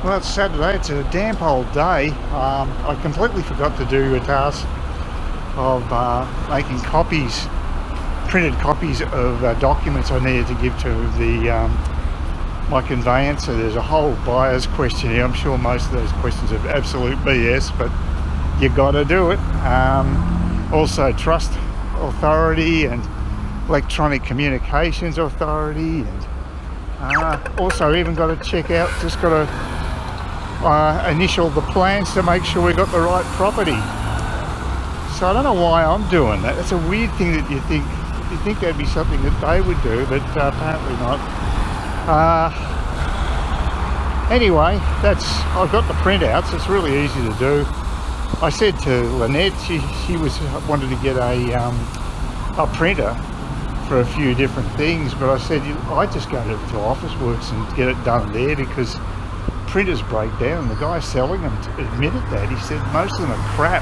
Well, it's Saturday, it's a damp old day. I completely forgot to do a task of making copies, printed copies of documents I needed to give to the my conveyancer. There's a whole buyer's questionnaire. I'm sure most of those questions are absolute BS, but you got to do it. Also trust authority and electronic communications authority, and also even got to check out, just got to initial the plans to make sure we got the right property. So I don't know why I'm doing that. It's a weird thing that you think that'd be something that they would do, but apparently not. Anyway, I've got the printouts. It's really easy to do. I said to Lynette, she wanted to get a printer for a few different things, but I said I just go to Officeworks and get it done there, because printers break down. The guy selling them admitted that. He said most of them are crap,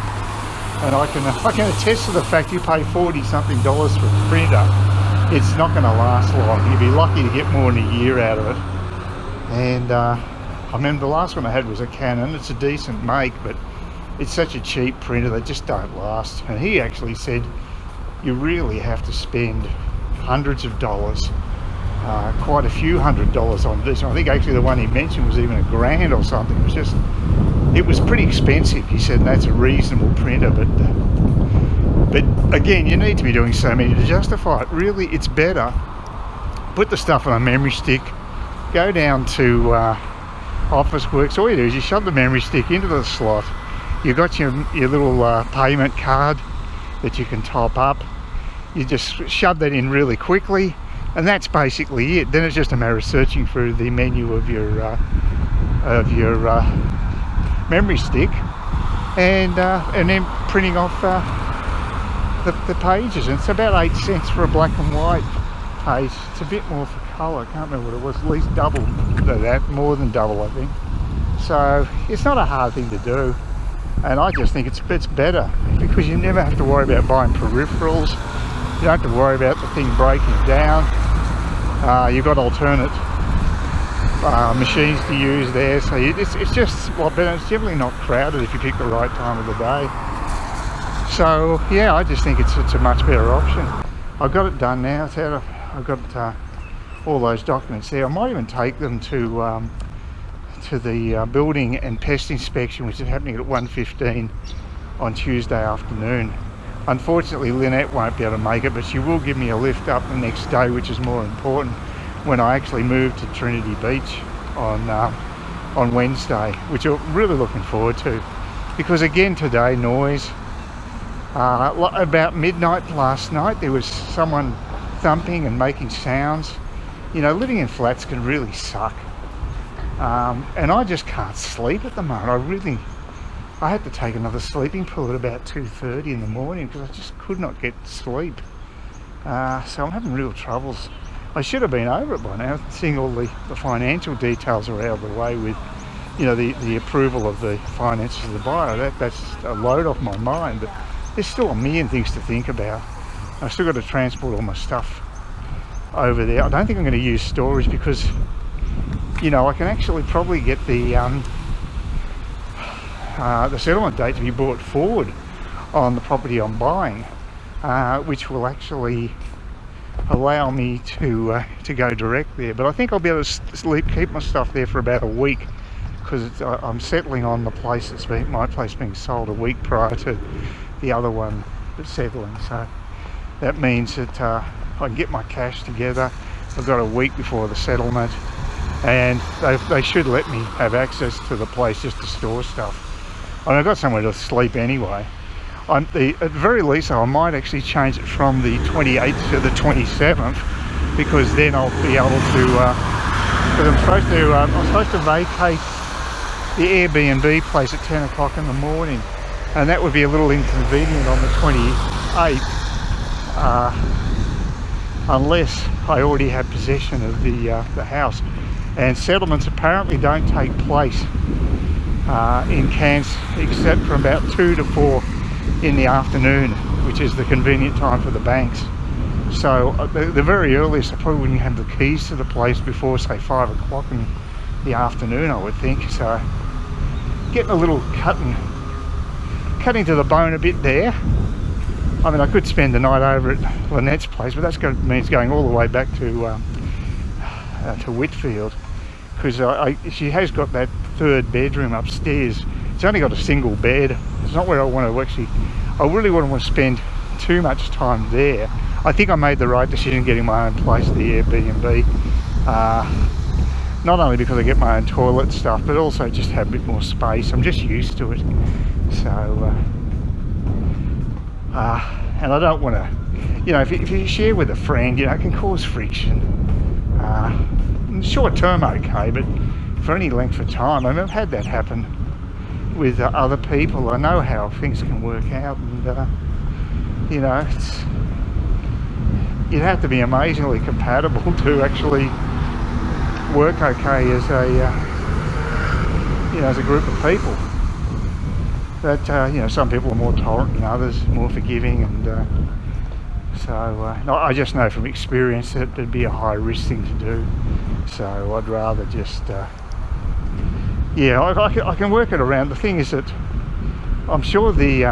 and I can attest to the fact you pay $40-something for a printer, it's not going to last long. You'd be lucky to get more than a year out of it. And I remember the last one I had was a Canon. It's a decent make, but it's such a cheap printer, they just don't last. And he actually said you really have to spend hundreds of dollars, quite a few $100s on this. I think actually the one he mentioned was even $1,000 or something. It was pretty expensive. He said that's a reasonable printer, but again, you need to be doing so many to justify it. Really, it's better put the stuff on a memory stick, go down to Officeworks. All you do is you shove the memory stick into the slot. You've got your little payment card that you can top up. You just shove that in really quickly, and that's basically it. Then it's just a matter of searching through the menu of your memory stick, and then printing off the pages. And it's about 8 cents for a black and white page. It's a bit more for colour. I can't remember what it was. At least double that, more than double, I think. So it's not a hard thing to do, and I just think it's better because you never have to worry about buying peripherals. You don't have to worry about the thing breaking down. You've got alternate machines to use there, so it's just a lot better. It's generally not crowded if you pick the right time of the day. So yeah, I just think it's a much better option. I've got it done now. I've got all those documents there. I might even take them to the building and pest inspection, which is happening at 1:15 on Tuesday afternoon. Unfortunately, Lynette won't be able to make it, but she will give me a lift up the next day, which is more important, when I actually move to Trinity Beach on Wednesday, which I'm really looking forward to. Because again today, noise. About midnight last night, there was someone thumping and making sounds. You know, living in flats can really suck. And I just can't sleep at the moment. I had to take another sleeping pill at about 2:30 in the morning because I just could not get to sleep. So I'm having real troubles. I should have been over it by now, seeing all the financial details are out of the way with, you know, the approval of the finances of the buyer. That's a load off my mind, but there's still a million things to think about. I've still got to transport all my stuff over there. I don't think I'm going to use storage because, you know, I can actually probably get the settlement date to be brought forward on the property I'm buying, which will actually allow me to go direct there. But I think I'll be able to keep my stuff there for about a week, because I'm settling on the place that's my place being sold a week prior to the other one settling. So that means that I can get my cash together. I've got a week before the settlement, and they should let me have access to the place just to store stuff. I mean, I've got somewhere to sleep anyway. At the very least, I might actually change it from the 28th to the 27th, because then I'll be able to, because I'm supposed to vacate the Airbnb place at 10 o'clock in the morning, and that would be a little inconvenient on the 28th, unless I already have possession of the house. And settlements apparently don't take place in Cairns except from about 2 to 4 in the afternoon, which is the convenient time for the banks. So the very earliest, I probably wouldn't have the keys to the place before, say, 5 o'clock the afternoon, I would think. So getting a little cutting to the bone a bit there. I mean, I could spend the night over at Lynette's place, but that means going all the way back to Whitfield, because she has got that third bedroom upstairs. It's only got a single bed. It's not where I want to actually. I really wouldn't want to spend too much time there. I think I made the right decision getting my own place, the Airbnb. Not only because I get my own toilet stuff, but also just have a bit more space. I'm just used to it. So, and I don't want to, you know, if you share with a friend, you know, it can cause friction. Short term, okay, but for any length of time, I mean, I've had that happen with other people. I know how things can work out, and you know, you'd have to be amazingly compatible to actually work okay as a you know, as a group of people. But you know, some people are more tolerant than others, more forgiving, and so I just know from experience that it'd be a high risk thing to do. So I'd rather just yeah, I can work it around. The thing is that I'm sure the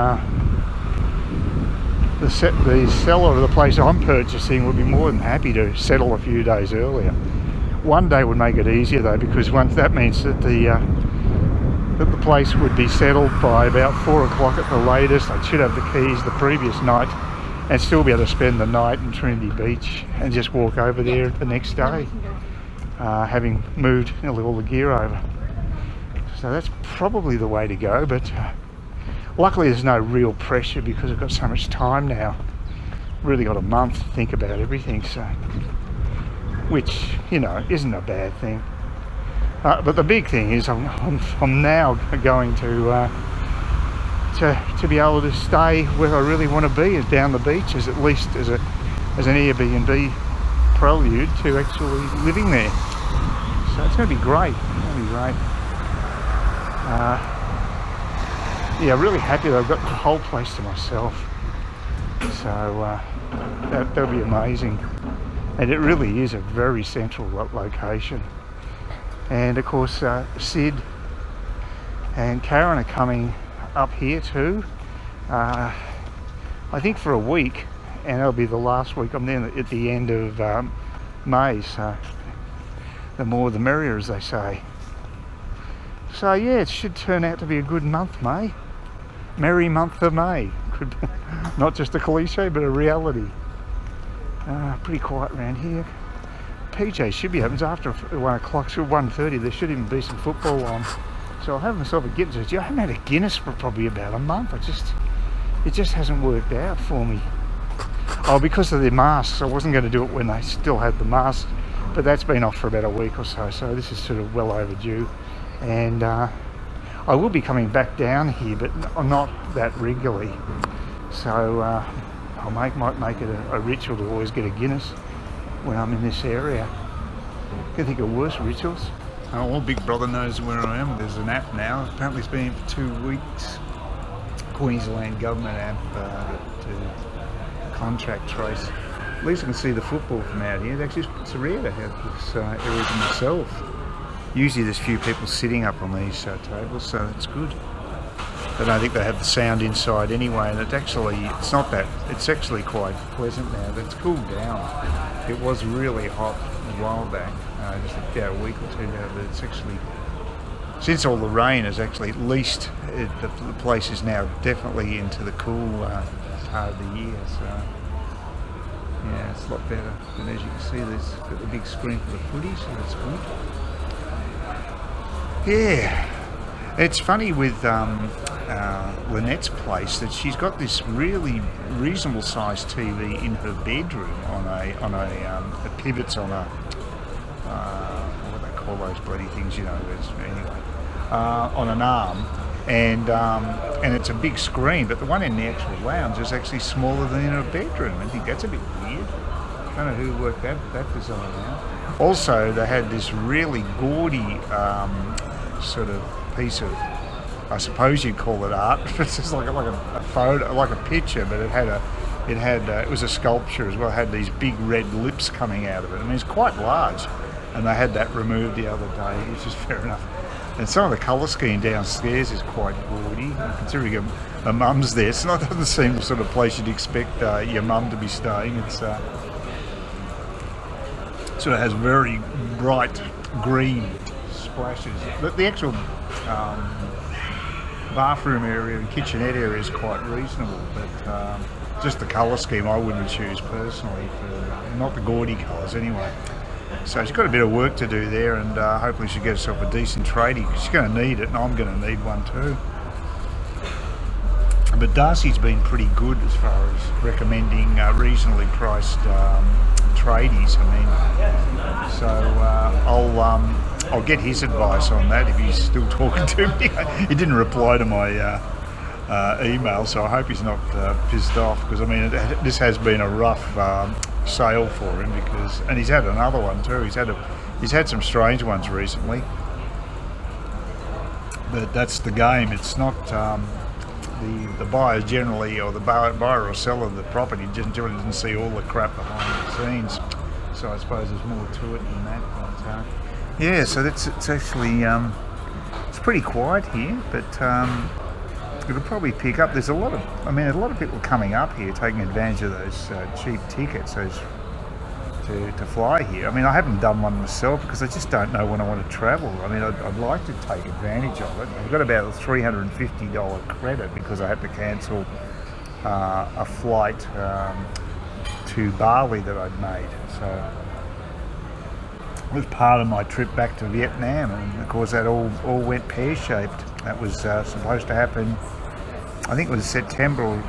seller of the place I'm purchasing would be more than happy to settle a few days earlier. One day would make it easier though, because once that means that the place would be settled by about 4 o'clock at the latest. I should have the keys the previous night and still be able to spend the night in Trinity Beach and just walk over there the next day, having moved all the gear over. So that's probably the way to go, but luckily there's no real pressure because I've got so much time now. Really got a month to think about everything, so, which, you know, isn't a bad thing. But the big thing is I'm now going to be able to stay where I really want to be, is down the beach, at least as an Airbnb prelude to actually living there. So it's going to be great. It's going to be great. Yeah, really happy that I've got the whole place to myself. So that'll be amazing. And it really is a very central location. And of course, Sid and Karen are coming up here too. I think for a week, and it'll be the last week I'm there at the end of May. So the more the merrier, as they say. So yeah, it should turn out to be a good month, May. Merry month of May. Could not just a cliche, but a reality. Pretty quiet around here. PJ should be open after 1 o'clock, so 1:30. There should even be some football on. So I'll have myself a Guinness. I haven't had a Guinness for probably about a month. It just hasn't worked out for me. Oh, because of the masks. I wasn't going to do it when they still had the masks, but that's been off for about a week or so. So this is sort of well overdue. And I will be coming back down here, but not that regularly. So I might make it a ritual to always get a Guinness when I'm in this area. I can think of worse rituals. Well, Big Brother knows where I am. There's an app now. Apparently it's been for 2 weeks. Queensland government app to contract trace. At least I can see the football from out here. It's rare to have this area to myself. Usually there's few people sitting up on these tables, so that's good. But I don't think they have the sound inside anyway, and it's actually quite pleasant now. It's cooled down. It was really hot a while back, just about a week or two ago, but it's actually, since all the rain is actually, at least the place is now definitely into the cool part of the year, so yeah, it's a lot better. And as you can see, there's got the big screen for the footy, so that's good. Yeah, it's funny with Lynette's place that she's got this really reasonable sized TV in her bedroom on it pivots on a what do they call those bloody things, you know? Anyway, on an arm, and it's a big screen, but the one in the actual lounge is actually smaller than in her bedroom. I think that's a bit weird. I don't know who worked that design out. Also, they had this really gaudy sort of piece of, I suppose you'd call it art. It's just like a photo, like a picture, but it was a sculpture as well. It had these big red lips coming out of it. I mean, it's quite large. and they had that removed the other day, which is fair enough. And some of the colour scheme downstairs is quite gaudy, considering a mum's there. So it doesn't seem the sort of place you'd expect your mum to be staying. It's sort of has very bright green splashes. The actual bathroom area and kitchenette area is quite reasonable, but just the colour scheme I wouldn't choose personally, not the gaudy colours anyway. So she's got a bit of work to do there, and hopefully she'll get herself a decent tradie, because she's going to need it, and I'm going to need one too. But Darcy's been pretty good as far as recommending reasonably priced tradies. I mean, so I'll get his advice on that if he's still talking to me. He didn't reply to my email, so I hope he's not pissed off, because I mean this has been a rough sale for him, and he's had another one too. He's had some strange ones recently, but that's the game. It's not the buyer generally, or the buyer or seller of the property generally didn't see all the crap behind the scenes. So I suppose there's more to it than that. But, yeah, so it's actually it's pretty quiet here, but it'll probably pick up. There's a lot of people coming up here taking advantage of those cheap tickets, to fly here. I mean, I haven't done one myself because I just don't know when I want to travel. I mean, I'd like to take advantage of it. I've got about a $350 credit because I had to cancel a flight to Bali that I'd made. So it was part of my trip back to Vietnam, and of course that all went pear-shaped. That was supposed to happen, I think it was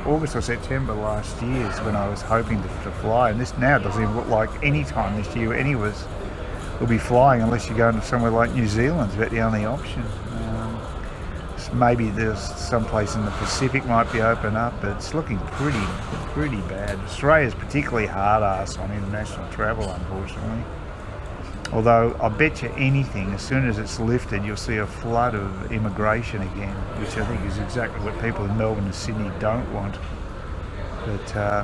August or September last year is when I was hoping to fly, and this now doesn't even look like any time this year any of us will be flying unless you're going to somewhere like New Zealand. It's about the only option. So maybe there's some place in the Pacific might be open up, but it's looking pretty bad. Australia's particularly hard ass on international travel, unfortunately. Although I bet you anything, as soon as it's lifted, you'll see a flood of immigration again, which I think is exactly what people in Melbourne and Sydney don't want. But I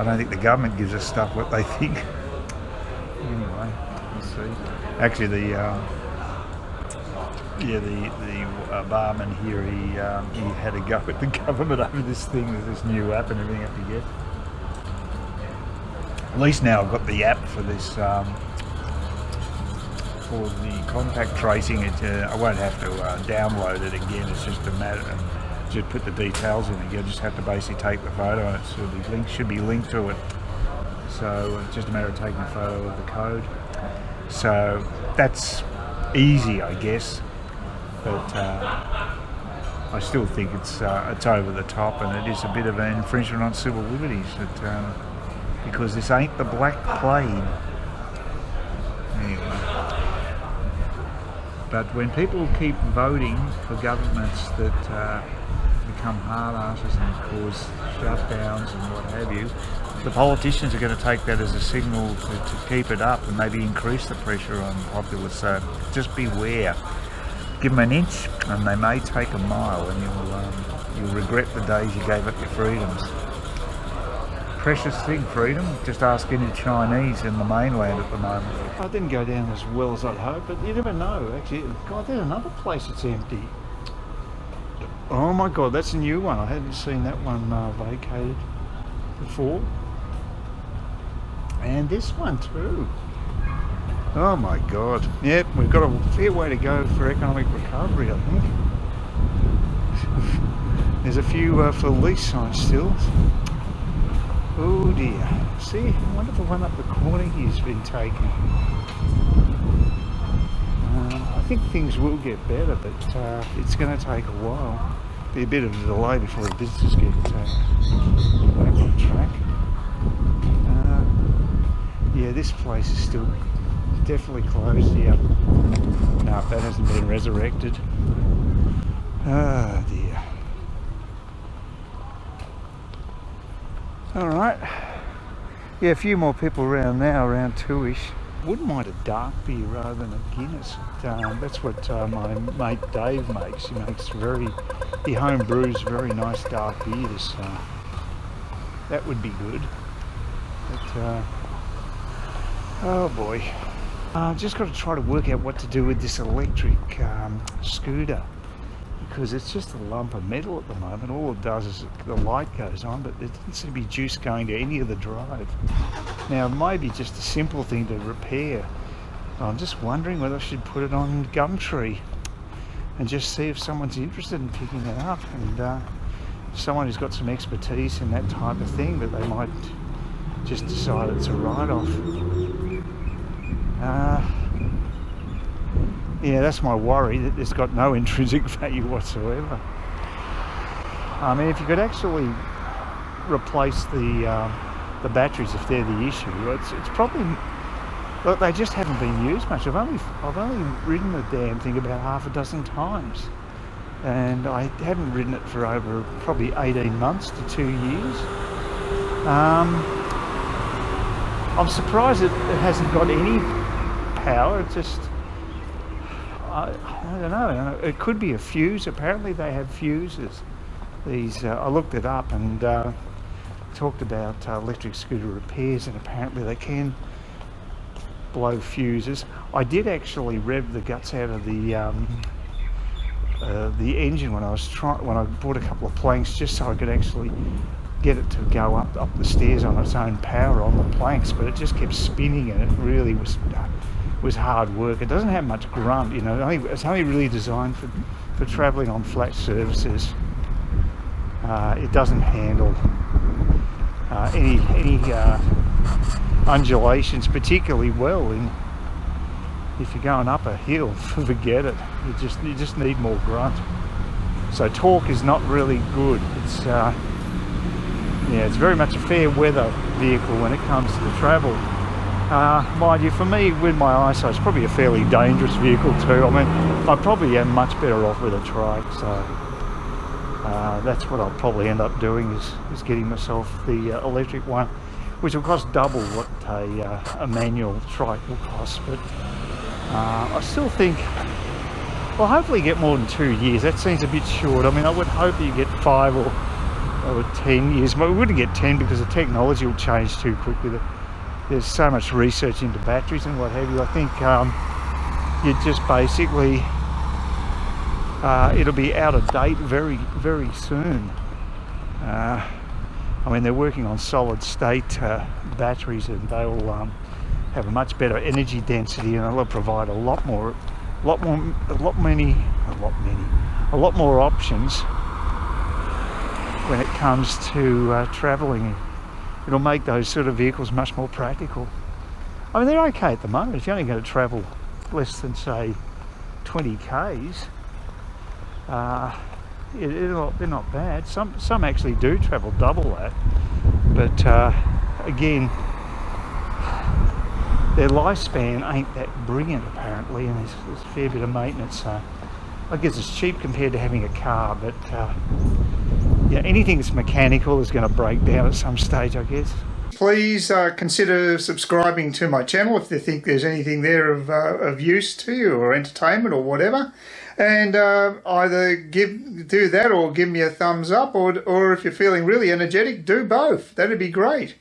don't think the government gives us stuff what they think. Anyway, let's see. Actually, the barman here, he had a go at the government over this thing with this new app and everything I have to get. At least now I've got the app for this. For the contact tracing, I won't have to download it again. It's just a matter of just put the details in again. Just have to basically take the photo, and it should be linked to it. So it's just a matter of taking a photo of the code. So that's easy, I guess. But I still think it's over the top, and it is a bit of an infringement on civil liberties. Because this ain't the Black Plague. Anyway. But when people keep voting for governments that become hard asses and cause shutdowns and what have you, the politicians are going to take that as a signal to keep it up and maybe increase the pressure on the populace. So just beware. Give them an inch and they may take a mile, and you'll regret the days you gave up your freedoms. Precious thing, freedom. Just ask any Chinese in the mainland at the moment. I didn't go down as well as I'd hoped, but you never know. Actually, God, there's another place that's empty. Oh my God, that's a new one. I hadn't seen that one vacated before. And this one too. Oh my God. Yep, we've got a fair way to go for economic recovery, I think. There's a few for lease signs still. Oh dear. See, I wonder if the one up the corner here's been taken. I think things will get better, but it's going to take a while. Be a bit of a delay before the businesses get back on track. Yeah, this place is still definitely closed. Yeah. No, that hasn't been resurrected. Oh dear. Alright, yeah, a few more people around now, around 2ish. Wouldn't mind a dark beer rather than a Guinness. That's what my mate Dave makes. He home brews very nice dark beers. That would be good. But, oh boy. I've just got to try to work out what to do with this electric scooter, because it's just a lump of metal at the moment. All it does is the light goes on, but there doesn't seem to be juice going to any of the drive. Now, it may be just a simple thing to repair. I'm just wondering whether I should put it on Gumtree and just see if someone's interested in picking it up, and someone who's got some expertise in that type of thing, but they might just decide it's a write-off. Yeah, that's my worry, that it's got no intrinsic value whatsoever. I mean, if you could actually replace the batteries if they're the issue, it's probably, look, they just haven't been used much. I've only ridden the damn thing about half a dozen times, and I haven't ridden it for over probably 18 months to 2 years. I'm surprised it hasn't got any power. It just, I don't know. It could be a fuse. Apparently they have fuses. These I looked it up and talked about electric scooter repairs, and apparently they can blow fuses. I did actually rev the guts out of the engine when I bought a couple of planks, just so I could actually get it to go up the stairs on its own power on the planks, but it just kept spinning, and it really was hard work. It doesn't have much grunt, you know. It's only really designed for travelling on flat surfaces. It doesn't handle any undulations particularly well. If you're going up a hill, forget it. You just need more grunt. So torque is not really good. It's yeah, it's very much a fair weather vehicle when it comes to travel. Mind you, for me, with my eyesight, it's probably a fairly dangerous vehicle too. I mean, I probably am much better off with a trike, so that's what I'll probably end up doing, is getting myself the electric one, which will cost double what a manual trike will cost. But I still think, well, hopefully get more than 2 years. That seems a bit short. I mean, I would hope you get 5 or 10 years. But we wouldn't get 10 because the technology will change too quickly. There's so much research into batteries and what have you. I think you'd just basically, it'll be out of date very, very soon. I mean, they're working on solid state batteries, and they'll have a much better energy density, and they'll provide a lot more options when it comes to travelling. It'll make those sort of vehicles much more practical. I mean, they're okay at the moment. If you're only going to travel less than, say, 20 k's, they're not bad. Some actually do travel double that, but again, their lifespan ain't that brilliant apparently, and there's a fair bit of maintenance. I guess it's cheap compared to having a car, but yeah, anything that's mechanical is going to break down at some stage, I guess. Please consider subscribing to my channel if you think there's anything there of use to you, or entertainment or whatever. And either do that or give me a thumbs up, or if you're feeling really energetic, do both. That'd be great.